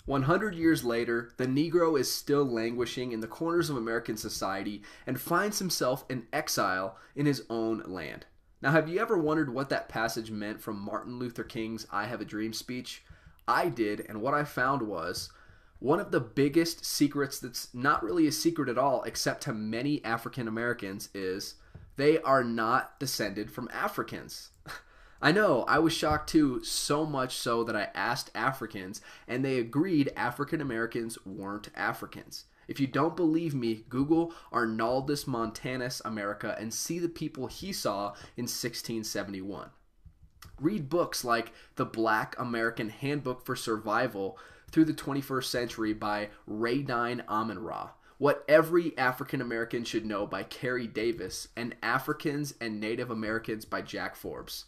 100 years later, the Negro is still languishing in the corners of American society and finds himself in exile in his own land. Now, have you ever wondered what that passage meant from Martin Luther King's I Have a Dream speech? I did, and what I found was one of the biggest secrets that's not really a secret at all, except to many African Americans, is they are not descended from Africans. I know, I was shocked too, so much so that I asked Africans, and they agreed African Americans weren't Africans. If you don't believe me, Google Arnaldus Montanus America and see the people he saw in 1671. Read books like The Black American Handbook for Survival through the 21st Century by Radine Amin-Ra, What Every African American Should Know by Carrie Davis, and Africans and Native Americans by Jack Forbes.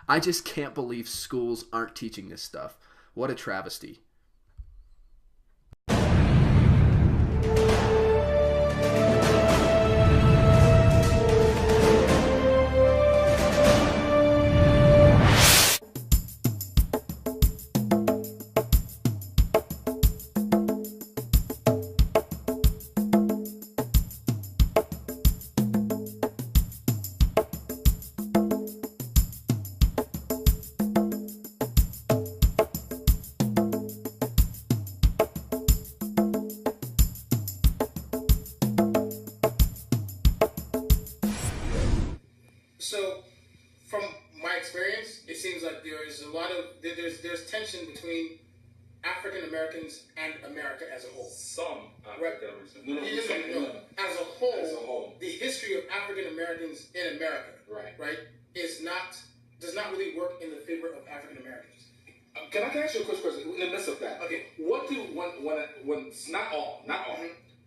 I just can't believe schools aren't teaching this stuff. What a travesty. So, from my experience, it seems like there's there's tension between African Americans and America as a whole. Some African Americans. No. As a whole, the history of African Americans in America, right, does not really work in the favor of African Americans. Can I ask you a quick question in the midst of that? Okay. What do when not all,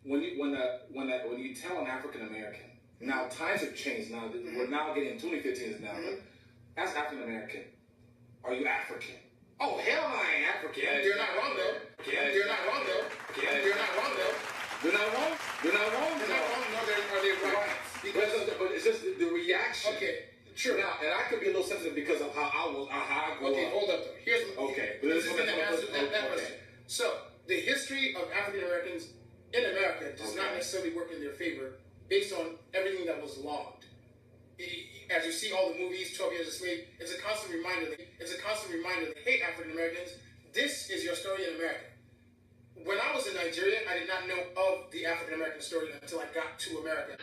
when you tell an African American, now times have changed. Now we're now getting 2015 now. As African American, are you African? Oh hell, no, I ain't African. They're not wrong though. They're not wrong though. They're not wrong though. They're not wrong. They're not wrong. They're not wrong. No, are they right? But it's just the reaction. Okay. Sure. Now, and I could be a little sensitive because of how I grew up. Okay, hold up though. Here's this is going to answer that question. So, the history of African Americans in America does not necessarily work in their favor based on everything that was logged. As you see all the movies, 12 Years a Slave, it's a constant reminder that, hey, African Americans, this is your story in America. When I was in Nigeria, I did not know of the African American story until I got to America.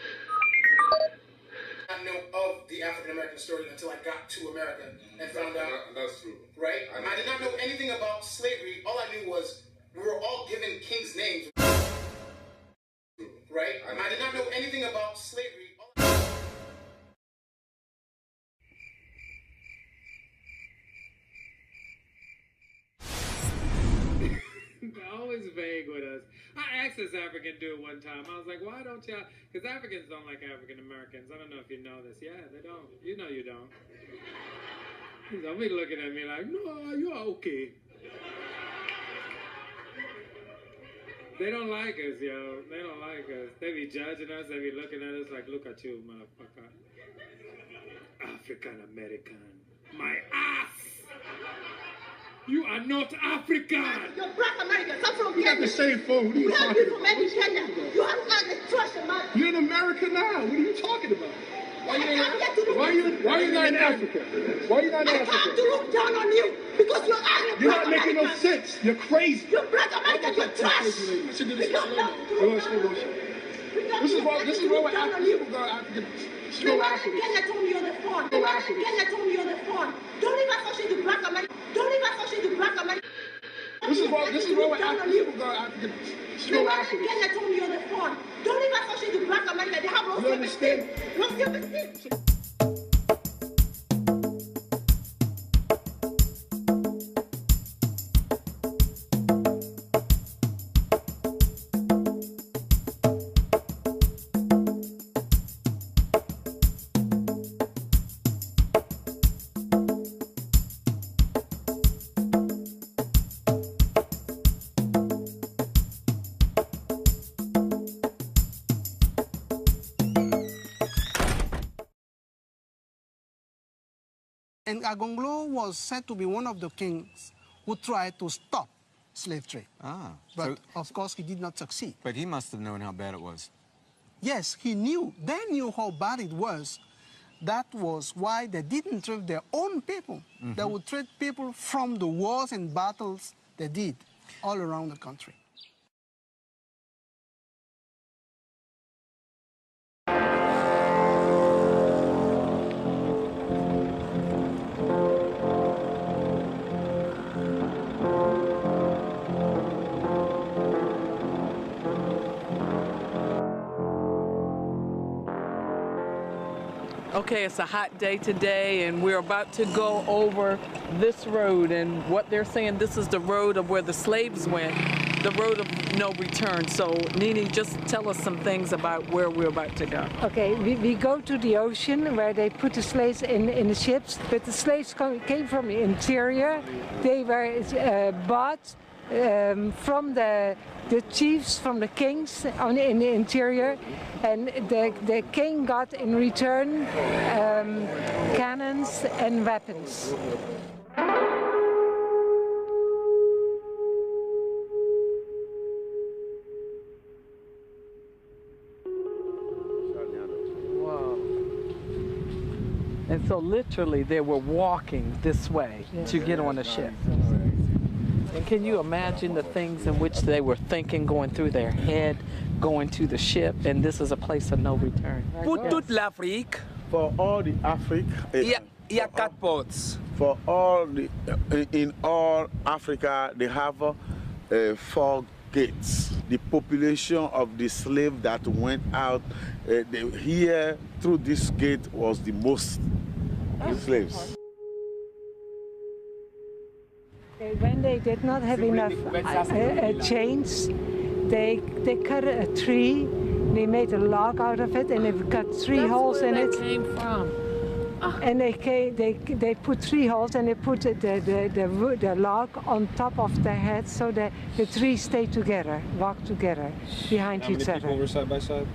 And found out. That's true. Right? I did not know anything about slavery. All I knew was we were all given king's names. Right? I did not know anything about slavery. Always vague with us. I asked this African dude one time. I was like, why don't y'all? Because Africans don't like African Americans. I don't know if you know this. Yeah, they don't. You know you don't. They'll be looking at me like, no, you're okay. They don't like us, yo. They don't like us. They be judging us. They be looking at us like, look at you, motherfucker. African American. My ass. You are not African. You're black Americans. I'm from Kenya. You got the same phone. What are you We have talking you from about? every Kenya. You haven't got the trust in my... You're in America now. What are you talking about? Why you not in Africa? Why you not in I have to Africa? look down on you because you're angry. You're not making no sense. You're crazy. You're black American. You're trash. I should do this. This is why we're African people go African. The one in Kenya told me on the phone. Don't even associate the black American. This is why we're African people go African. The one in Kenya told me on the phone. Don't even associate the black American. They have no You understand? No self-esteem. And Agonglo was said to be one of the kings who tried to stop slave trade. Ah. But of course, he did not succeed. But he must have known how bad it was. Yes, he knew. They knew how bad it was. That was why they didn't trade their own people. They would trade people from the wars and battles they did all around the country. Okay, it's a hot day today, and we're about to go over this road, and what they're saying, this is the road of where the slaves went, the road of no return. So, Nini, just tell us some things about where we're about to go. Okay, we go to the ocean where they put the slaves in the ships, but the slaves came from the interior. They were bought from the chiefs, from the kings in the interior, and the king got in return cannons and weapons. Wow. And so literally they were walking this way to get on a ship. And can you imagine the things in which they were thinking going through their head, going to the ship, and this is a place of no return. Pour toute l'Afrique, For all the Africa, il y a 4 ports. for all the, in all Africa, they have 4 gates. The population of the slave that went out here through this gate was the most slaves. When they did not have enough chains, they cut a tree, they made a log out of it, and they cut 3 holes in it. Came from. And they put 3 holes, and they put the log on top of their head, so that the 3 stay together, walk together behind each other. How many people were side by side?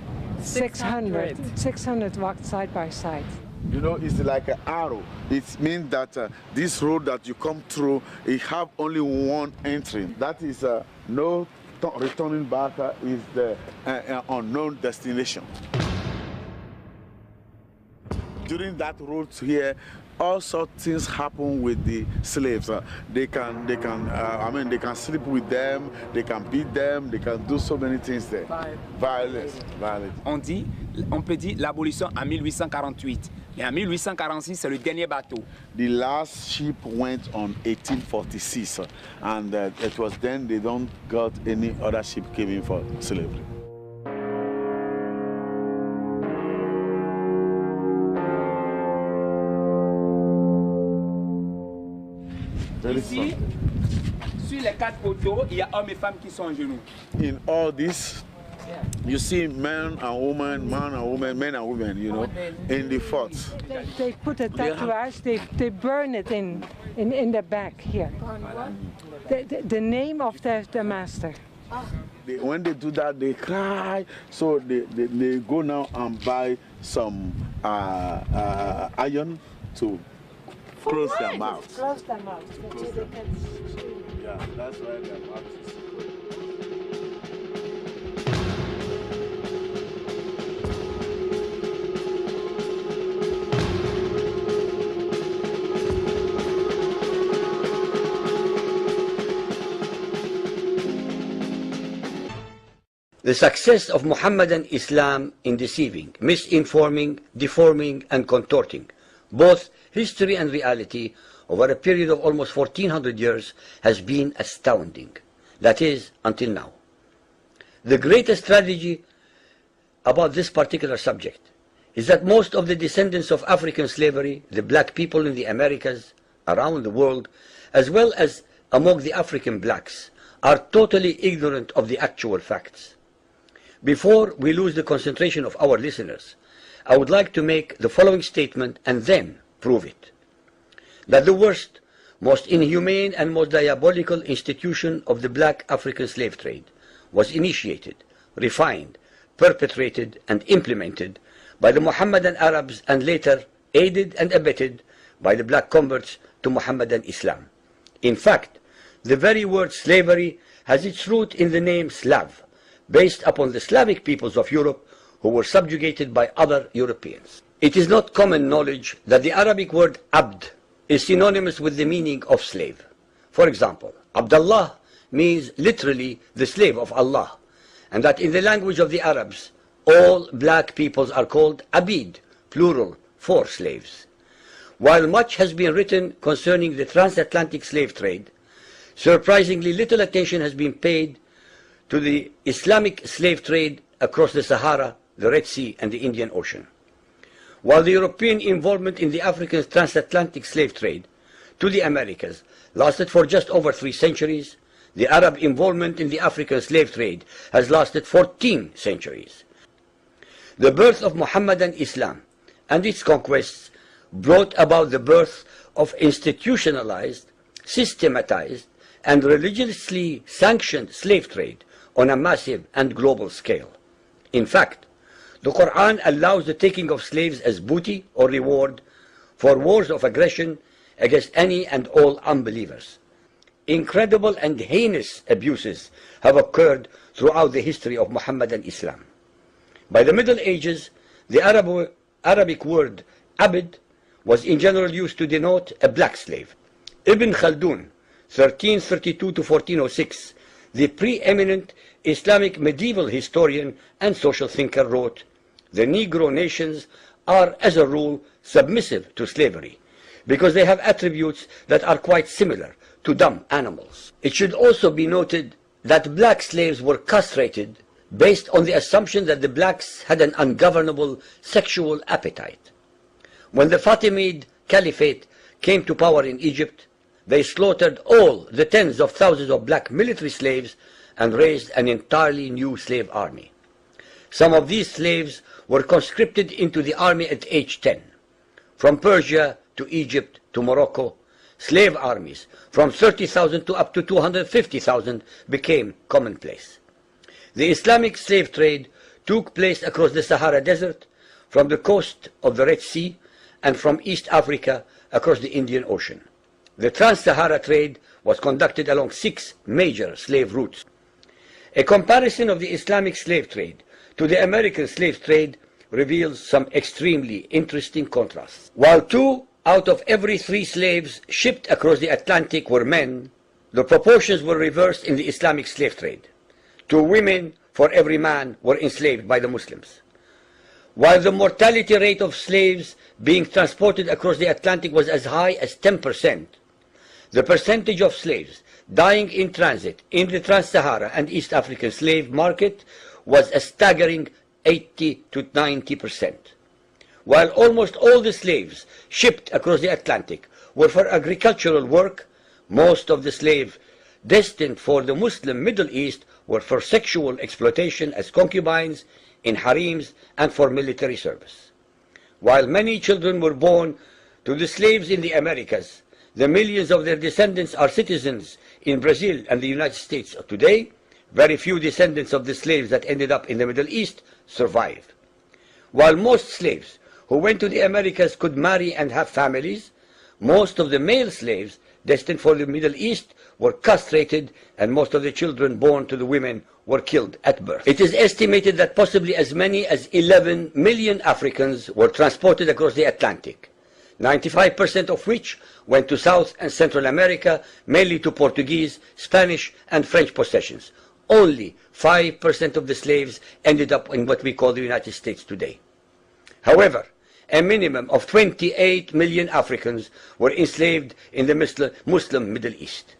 600 walked side by side. You know, it's like an arrow. It means that this road that you come through, it have only one entry. That is no returning back, is the unknown destination. During that road here, all sorts of things happen with the slaves. They can sleep with them, they can beat them, they can do so many things there. Violence. On peut dire l'abolition en 1848. Mais en 1846, c'est le dernier bateau. The last ship went on 1846, and it was then they don't got any other ship came in for slavery. Ici, sur les 4 poteaux, il y a hommes et femmes qui sont en genoux. In all this, you see men and women, men and women, you know, in the forts. They put a tattooage, they burn it in the back here. The name of the master. When they do that, they cry, so they go now and buy some iron to close their mouths. Close their mouths. Yeah, that's why their mouths is. The success of Muhammadan Islam in deceiving, misinforming, deforming, and contorting both history and reality over a period of almost 1400 years has been astounding. That is, until now. The greatest tragedy about this particular subject is that most of the descendants of African slavery, the black people in the Americas, around the world, as well as among the African blacks, are totally ignorant of the actual facts. Before we lose the concentration of our listeners, I would like to make the following statement and then prove it. That the worst, most inhumane and most diabolical institution of the black African slave trade was initiated, refined, perpetrated and implemented by the Mohammedan Arabs and later aided and abetted by the black converts to Mohammedan Islam. In fact, The very word slavery has its root in the name Slav, based upon the Slavic peoples of Europe who were subjugated by other Europeans. It is not common knowledge that the Arabic word abd is synonymous with the meaning of slave. For example, Abdullah means literally the slave of Allah, and that in the language of the Arabs, all black peoples are called abid, plural, for slaves. While much has been written concerning the transatlantic slave trade, surprisingly little attention has been paid to the Islamic slave trade across the Sahara, the Red Sea, and the Indian Ocean. While the European involvement in the African transatlantic slave trade to the Americas lasted for just over 3 centuries, the Arab involvement in the African slave trade has lasted 14 centuries. The birth of Mohammedan Islam and its conquests brought about the birth of institutionalized, systematized, and religiously sanctioned slave trade on a massive and global scale. In fact, the Quran allows the taking of slaves as booty or reward for wars of aggression against any and all unbelievers. Incredible and heinous abuses have occurred throughout the history of Mohammedan Islam. By the Middle Ages, the Arabic word abd was in general used to denote a black slave. Ibn Khaldun, 1332 to 1406, the preeminent Islamic medieval historian and social thinker, wrote, "The Negro nations are, as a rule, submissive to slavery, because they have attributes that are quite similar to dumb animals." It should also be noted that black slaves were castrated based on the assumption that the blacks had an ungovernable sexual appetite. When the Fatimid Caliphate came to power in Egypt, they slaughtered all the tens of thousands of black military slaves and raised an entirely new slave army. Some of these slaves were conscripted into the army at age 10. From Persia to Egypt to Morocco, slave armies from 30,000 to up to 250,000 became commonplace. The Islamic slave trade took place across the Sahara Desert, from the coast of the Red Sea, and from East Africa across the Indian Ocean. The Trans-Sahara trade was conducted along 6 major slave routes. A comparison of the Islamic slave trade to the American slave trade reveals some extremely interesting contrasts. While 2 out of every 3 slaves shipped across the Atlantic were men, the proportions were reversed in the Islamic slave trade. 2 women for every man were enslaved by the Muslims. While the mortality rate of slaves being transported across the Atlantic was as high as 10%, the percentage of slaves dying in transit in the Trans-Sahara and East African slave market was a staggering 80 to 90%. While almost all the slaves shipped across the Atlantic were for agricultural work, most of the slaves destined for the Muslim Middle East were for sexual exploitation as concubines, in harems, and for military service. While many children were born to the slaves in the Americas, the millions of their descendants are citizens in Brazil and the United States today. Very few descendants of the slaves that ended up in the Middle East survive. While most slaves who went to the Americas could marry and have families, most of the male slaves destined for the Middle East were castrated, and most of the children born to the women were killed at birth. It is estimated that possibly as many as 11 million Africans were transported across the Atlantic, 95% of which went to South and Central America, mainly to Portuguese, Spanish, and French possessions. Only 5% of the slaves ended up in what we call the United States today. However, a minimum of 28 million Africans were enslaved in the Muslim Middle East.